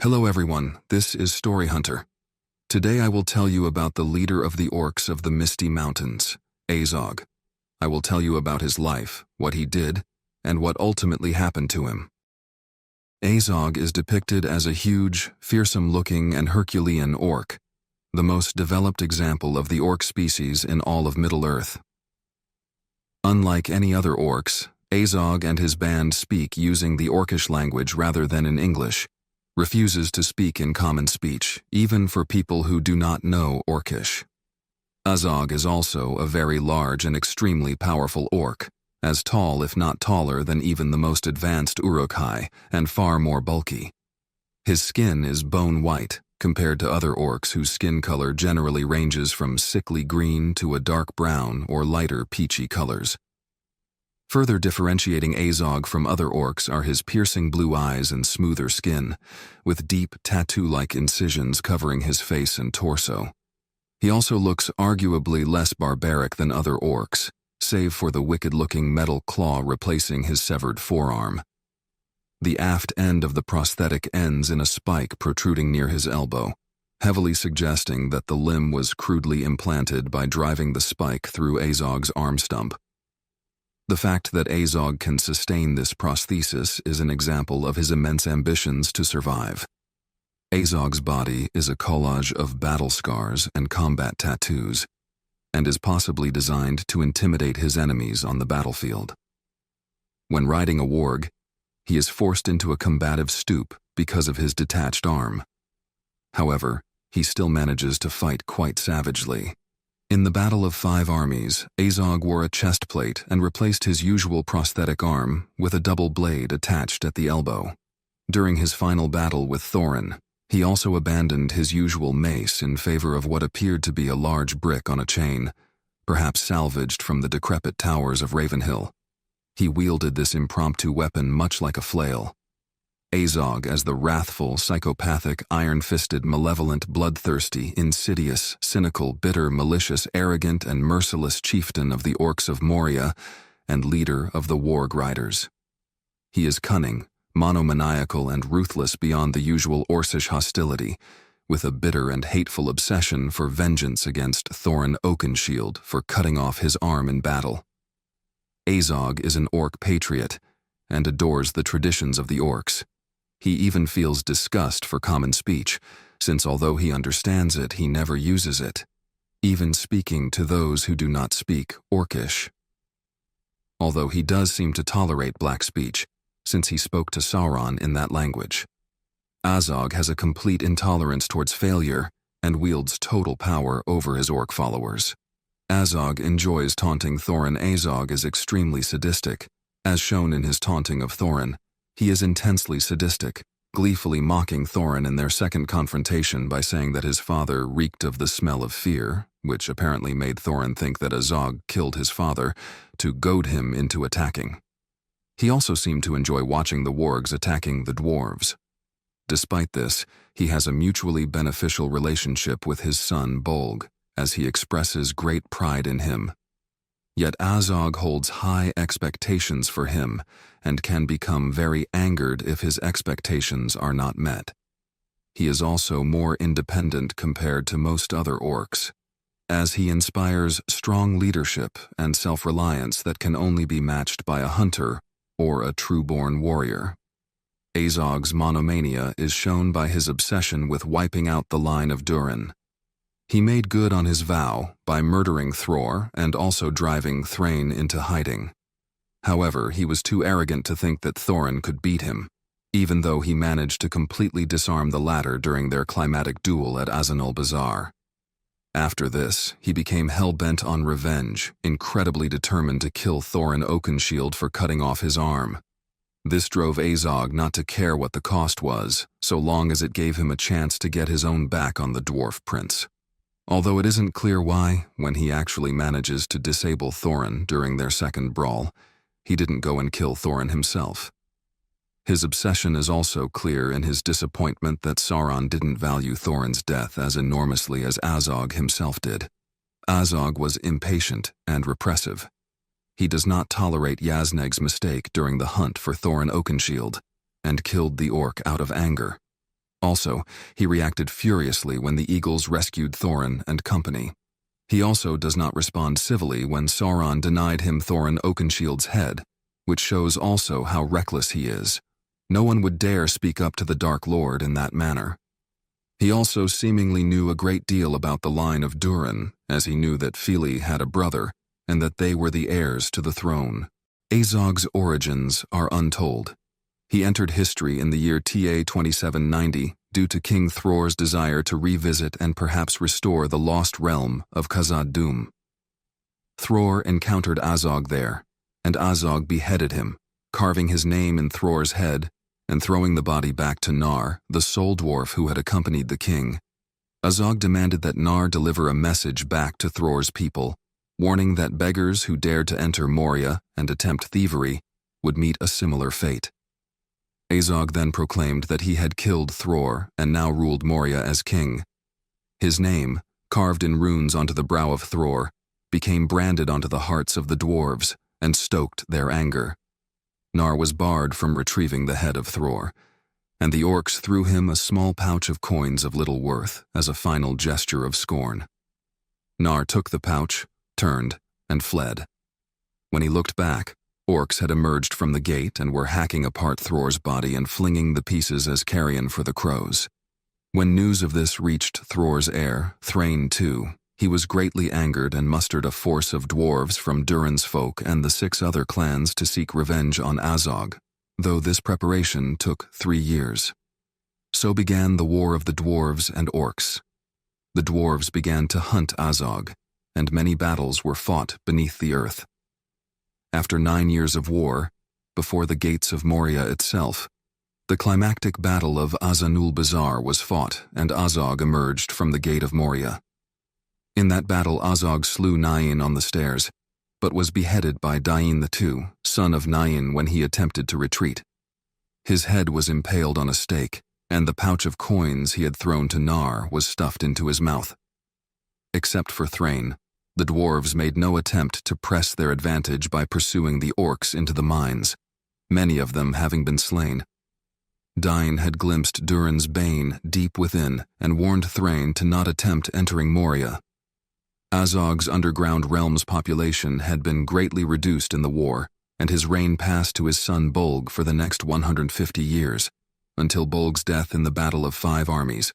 Hello everyone, this is Story Hunter. Today I will tell you about the leader of the orcs of the Misty Mountains, Azog. I will tell you about his life, what he did, and what ultimately happened to him. Azog is depicted as a huge, fearsome-looking and Herculean orc, the most developed example of the orc species in all of Middle-earth. Unlike any other orcs, Azog and his band speak using the orcish language rather than in English, refuses to speak in common speech, even for people who do not know orcish. Azog is also a very large and extremely powerful orc, as tall if not taller than even the most advanced Uruk-hai, and far more bulky. His skin is bone white, compared to other orcs whose skin color generally ranges from sickly green to a dark brown or lighter peachy colors. Further differentiating Azog from other orcs are his piercing blue eyes and smoother skin, with deep tattoo-like incisions covering his face and torso. He also looks arguably less barbaric than other orcs, save for the wicked-looking metal claw replacing his severed forearm. The aft end of the prosthetic ends in a spike protruding near his elbow, heavily suggesting that the limb was crudely implanted by driving the spike through Azog's arm stump. The fact that Azog can sustain this prosthesis is an example of his immense ambitions to survive. Azog's body is a collage of battle scars and combat tattoos, and is possibly designed to intimidate his enemies on the battlefield. When riding a warg, he is forced into a combative stoop because of his detached arm. However, he still manages to fight quite savagely. In the Battle of Five Armies, Azog wore a chest plate and replaced his usual prosthetic arm with a double blade attached at the elbow. During his final battle with Thorin, he also abandoned his usual mace in favor of what appeared to be a large brick on a chain, perhaps salvaged from the decrepit towers of Ravenhill. He wielded this impromptu weapon much like a flail. Azog as the wrathful, psychopathic, iron-fisted, malevolent, bloodthirsty, insidious, cynical, bitter, malicious, arrogant, and merciless chieftain of the Orcs of Moria and leader of the Warg Riders. He is cunning, monomaniacal, and ruthless beyond the usual Orcish hostility, with a bitter and hateful obsession for vengeance against Thorin Oakenshield for cutting off his arm in battle. Azog is an orc patriot and adores the traditions of the orcs. He even feels disgust for common speech, since although he understands it, he never uses it, even speaking to those who do not speak Orcish. Although he does seem to tolerate black speech, since he spoke to Sauron in that language. Azog has a complete intolerance towards failure and wields total power over his orc followers. Azog enjoys taunting Thorin. Azog is extremely sadistic, as shown in his taunting of Thorin. He is intensely sadistic, gleefully mocking Thorin in their second confrontation by saying that his father reeked of the smell of fear, which apparently made Thorin think that Azog killed his father, to goad him into attacking. He also seemed to enjoy watching the wargs attacking the dwarves. Despite this, he has a mutually beneficial relationship with his son Bolg, as he expresses great pride in him. Yet Azog holds high expectations for him and can become very angered if his expectations are not met. He is also more independent compared to most other orcs, as he inspires strong leadership and self-reliance that can only be matched by a hunter or a true-born warrior. Azog's monomania is shown by his obsession with wiping out the line of Durin. He made good on his vow by murdering Thror and also driving Thrain into hiding. However, he was too arrogant to think that Thorin could beat him, even though he managed to completely disarm the latter during their climatic duel at Azanul Bazaar. After this, he became hell-bent on revenge, incredibly determined to kill Thorin Oakenshield for cutting off his arm. This drove Azog not to care what the cost was, so long as it gave him a chance to get his own back on the dwarf prince. Although it isn't clear why, when he actually manages to disable Thorin during their second brawl, he didn't go and kill Thorin himself. His obsession is also clear in his disappointment that Sauron didn't value Thorin's death as enormously as Azog himself did. Azog was impatient and repressive. He does not tolerate Yazneg's mistake during the hunt for Thorin Oakenshield, and killed the orc out of anger. Also, he reacted furiously when the eagles rescued Thorin and company. He also does not respond civilly when Sauron denied him Thorin Oakenshield's head, which shows also how reckless he is. No one would dare speak up to the Dark Lord in that manner. He also seemingly knew a great deal about the line of Durin, as he knew that Fili had a brother, and that they were the heirs to the throne. Azog's origins are untold. He entered history in the year TA 2790 due to King Thror's desire to revisit and perhaps restore the lost realm of Khazad-dûm. Thror encountered Azog there, and Azog beheaded him, carving his name in Thror's head and throwing the body back to Nar, the sole dwarf who had accompanied the king. Azog demanded that Nar deliver a message back to Thror's people, warning that beggars who dared to enter Moria and attempt thievery would meet a similar fate. Azog then proclaimed that he had killed Thror and now ruled Moria as king. His name, carved in runes onto the brow of Thror, became branded onto the hearts of the dwarves and stoked their anger. Nar was barred from retrieving the head of Thror, and the orcs threw him a small pouch of coins of little worth as a final gesture of scorn. Nar took the pouch, turned, and fled. When he looked back, orcs had emerged from the gate and were hacking apart Thror's body and flinging the pieces as carrion for the crows. When news of this reached Thror's heir, Thrain II, he was greatly angered and mustered a force of dwarves from Durin's folk and the 6 other clans to seek revenge on Azog, though this preparation took 3 years. So began the War of the Dwarves and Orcs. The dwarves began to hunt Azog, and many battles were fought beneath the earth. After 9 years of war, before the gates of Moria itself, the climactic battle of Azanul Bazaar was fought and Azog emerged from the gate of Moria. In that battle Azog slew Nain on the stairs, but was beheaded by Dain II, son of Nain, when he attempted to retreat. His head was impaled on a stake, and the pouch of coins he had thrown to Nar was stuffed into his mouth. Except for Thrain, the dwarves made no attempt to press their advantage by pursuing the orcs into the mines, many of them having been slain. Dain had glimpsed Durin's bane deep within and warned Thrain to not attempt entering Moria. Azog's underground realm's population had been greatly reduced in the war, and his reign passed to his son Bolg for the next 150 years, until Bolg's death in the Battle of 5 Armies.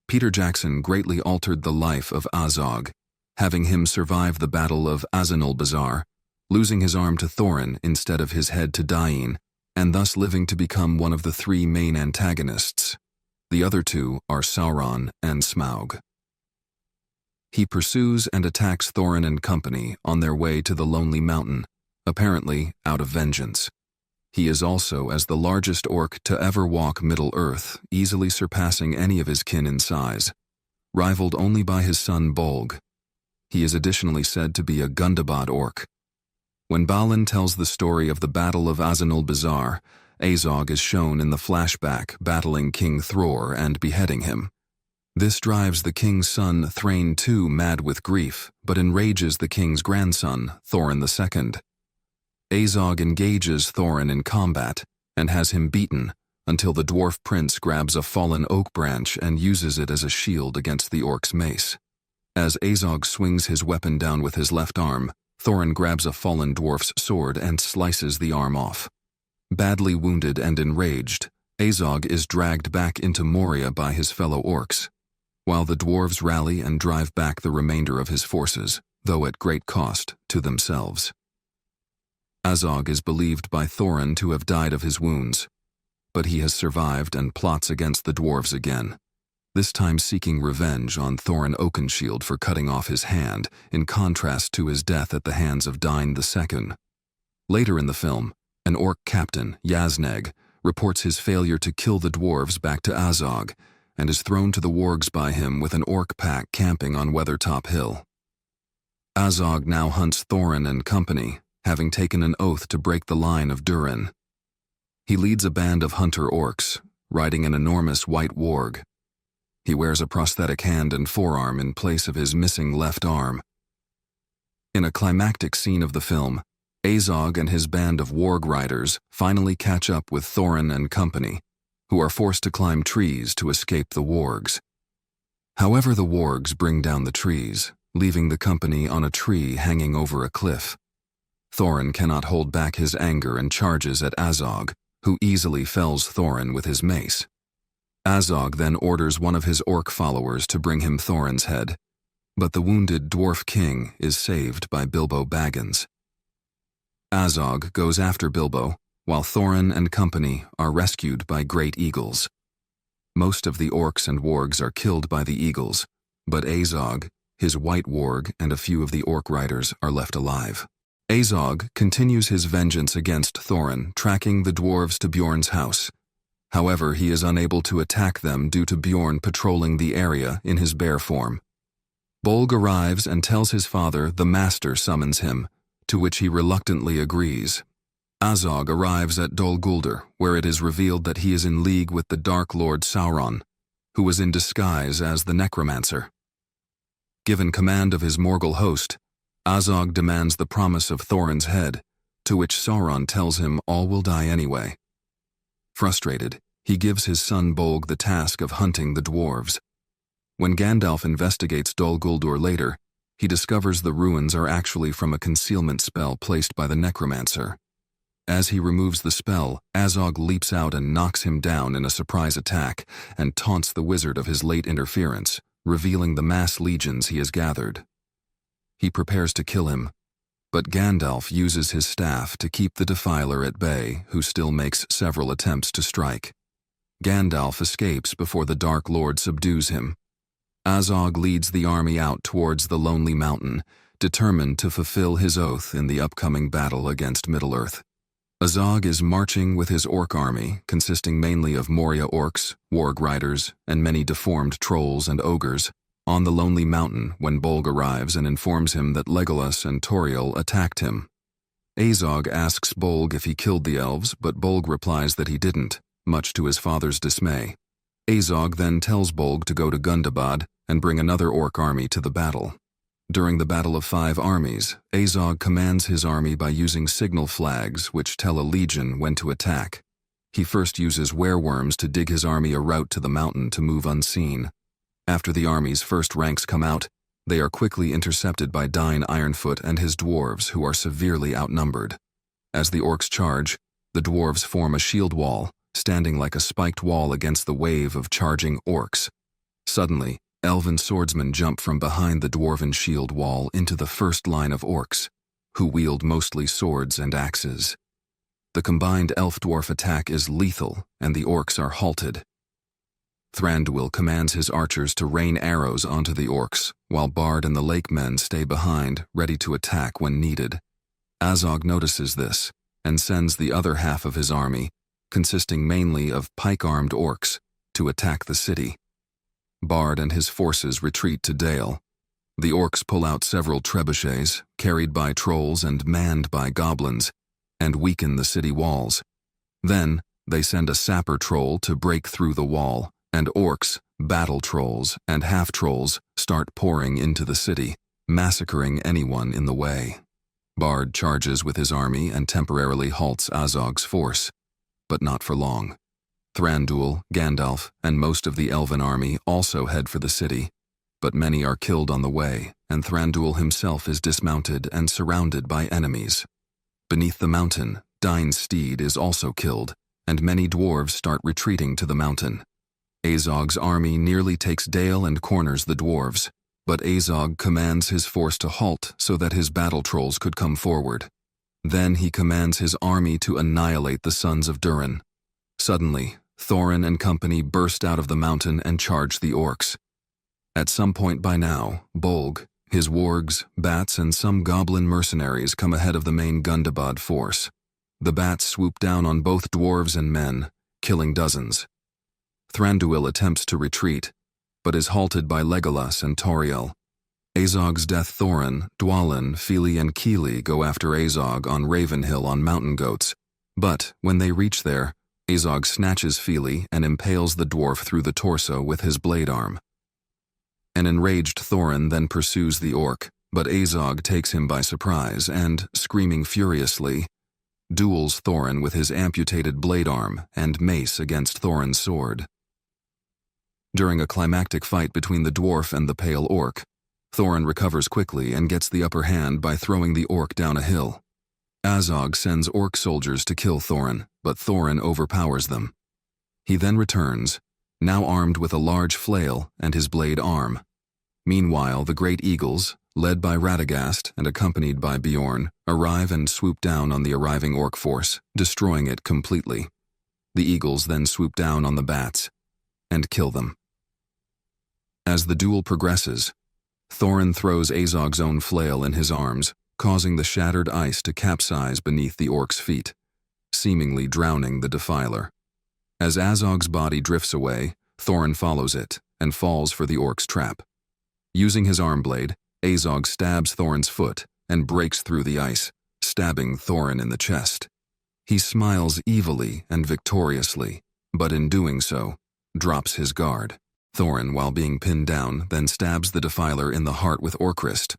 Peter Jackson greatly altered the life of Azog, having him survive the Battle of Azanul Bazaar, losing his arm to Thorin instead of his head to Dain, and thus living to become one of the 3 main antagonists. The other 2 are Sauron and Smaug. He pursues and attacks Thorin and company on their way to the Lonely Mountain, apparently out of vengeance. He is also as the largest orc to ever walk Middle-earth, easily surpassing any of his kin in size, rivaled only by his son Bolg. He is additionally said to be a Gundabad orc. When Balin tells the story of the Battle of Azanul Bazaar, Azog is shown in the flashback battling King Thror and beheading him. This drives the king's son Thrain II mad with grief, but enrages the king's grandson, Thorin II. Azog engages Thorin in combat and has him beaten until the dwarf prince grabs a fallen oak branch and uses it as a shield against the orc's mace. As Azog swings his weapon down with his left arm, Thorin grabs a fallen dwarf's sword and slices the arm off. Badly wounded and enraged, Azog is dragged back into Moria by his fellow orcs, while the dwarves rally and drive back the remainder of his forces, though at great cost to themselves. Azog is believed by Thorin to have died of his wounds, but he has survived and plots against the dwarves again, this time seeking revenge on Thorin Oakenshield for cutting off his hand, in contrast to his death at the hands of Dain II. Later in the film, an orc captain, Yazneg, reports his failure to kill the dwarves back to Azog, and is thrown to the wargs by him with an orc pack camping on Weathertop Hill. Azog now hunts Thorin and company, having taken an oath to break the line of Durin. He leads a band of hunter orcs, riding an enormous white warg. He wears a prosthetic hand and forearm in place of his missing left arm. In a climactic scene of the film, Azog and his band of warg riders finally catch up with Thorin and company, who are forced to climb trees to escape the wargs. However, the wargs bring down the trees, leaving the company on a tree hanging over a cliff. Thorin cannot hold back his anger and charges at Azog, who easily fells Thorin with his mace. Azog then orders one of his orc followers to bring him Thorin's head, but the wounded dwarf king is saved by Bilbo Baggins. Azog goes after Bilbo, while Thorin and company are rescued by great eagles. Most of the orcs and wargs are killed by the eagles, but Azog, his white warg, and a few of the orc riders are left alive. Azog continues his vengeance against Thorin, tracking the dwarves to Bjorn's house. However, he is unable to attack them due to Bjorn patrolling the area in his bear form. Bolg arrives and tells his father the Master summons him, to which he reluctantly agrees. Azog arrives at Dol Guldur, where it is revealed that he is in league with the Dark Lord Sauron, who was in disguise as the Necromancer. Given command of his Morgul host, Azog demands the promise of Thorin's head, to which Sauron tells him all will die anyway. Frustrated, he gives his son Bolg the task of hunting the dwarves. When Gandalf investigates Dol Guldur later, he discovers the ruins are actually from a concealment spell placed by the Necromancer. As he removes the spell, Azog leaps out and knocks him down in a surprise attack and taunts the wizard of his late interference, revealing the mass legions he has gathered. He prepares to kill him, but Gandalf uses his staff to keep the Defiler at bay, who still makes several attempts to strike. Gandalf escapes before the Dark Lord subdues him. Azog leads the army out towards the Lonely Mountain, determined to fulfill his oath in the upcoming battle against Middle-earth. Azog is marching with his orc army, consisting mainly of Moria orcs, warg riders, and many deformed trolls and ogres, on the Lonely Mountain when Bolg arrives and informs him that Legolas and Tauriel attacked him. Azog asks Bolg if he killed the elves, but Bolg replies that he didn't, much to his father's dismay. Azog then tells Bolg to go to Gundabad and bring another orc army to the battle. During the Battle of Five Armies, Azog commands his army by using signal flags which tell a legion when to attack. He first uses wereworms to dig his army a route to the mountain to move unseen. After the army's first ranks come out, they are quickly intercepted by Dain Ironfoot and his dwarves, who are severely outnumbered. As the orcs charge, the dwarves form a shield wall, standing like a spiked wall against the wave of charging orcs. Suddenly, elven swordsmen jump from behind the dwarven shield wall into the first line of orcs, who wield mostly swords and axes. The combined elf-dwarf attack is lethal, and the orcs are halted. Thranduil commands his archers to rain arrows onto the orcs, while Bard and the Lake Men stay behind, ready to attack when needed. Azog notices this, and sends the other half of his army, consisting mainly of pike-armed orcs, to attack the city. Bard and his forces retreat to Dale. The orcs pull out several trebuchets, carried by trolls and manned by goblins, and weaken the city walls. Then, they send a sapper troll to break through the wall, and orcs, battle trolls, and half-trolls start pouring into the city, massacring anyone in the way. Bard charges with his army and temporarily halts Azog's force, but not for long. Thranduil, Gandalf, and most of the elven army also head for the city, but many are killed on the way, and Thranduil himself is dismounted and surrounded by enemies. Beneath the mountain, Dain's steed is also killed, and many dwarves start retreating to the mountain. Azog's army nearly takes Dale and corners the dwarves, but Azog commands his force to halt so that his battle trolls could come forward. Then he commands his army to annihilate the sons of Durin. Suddenly, Thorin and company burst out of the mountain and charge the orcs. At some point by now, Bolg, his wargs, bats, and some goblin mercenaries come ahead of the main Gundabad force. The bats swoop down on both dwarves and men, killing dozens. Thranduil attempts to retreat, but is halted by Legolas and Tauriel. Azog's death Thorin, Dwalin, Fili, and Kili go after Azog on Ravenhill on mountain goats, but when they reach there, Azog snatches Fili and impales the dwarf through the torso with his blade arm. An enraged Thorin then pursues the orc, but Azog takes him by surprise and, screaming furiously, duels Thorin with his amputated blade arm and mace against Thorin's sword. During a climactic fight between the dwarf and the pale orc, Thorin recovers quickly and gets the upper hand by throwing the orc down a hill. Azog sends orc soldiers to kill Thorin, but Thorin overpowers them. He then returns, now armed with a large flail and his blade arm. Meanwhile, the great eagles, led by Radagast and accompanied by Bjorn, arrive and swoop down on the arriving orc force, destroying it completely. The eagles then swoop down on the bats and kill them. As the duel progresses, Thorin throws Azog's own flail in his arms, causing the shattered ice to capsize beneath the orc's feet, seemingly drowning the Defiler. As Azog's body drifts away, Thorin follows it and falls for the orc's trap. Using his arm blade, Azog stabs Thorin's foot and breaks through the ice, stabbing Thorin in the chest. He smiles evilly and victoriously, but in doing so, drops his guard. Thorin, while being pinned down, then stabs the Defiler in the heart with Orcrist.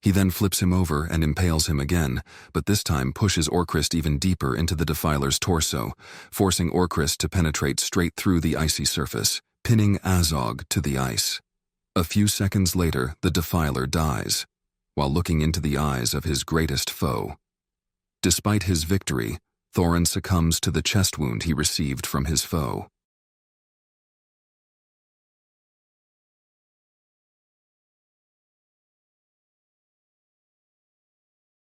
He then flips him over and impales him again, but this time pushes Orcrist even deeper into the Defiler's torso, forcing Orcrist to penetrate straight through the icy surface, pinning Azog to the ice. A few seconds later, the Defiler dies, while looking into the eyes of his greatest foe. Despite his victory, Thorin succumbs to the chest wound he received from his foe.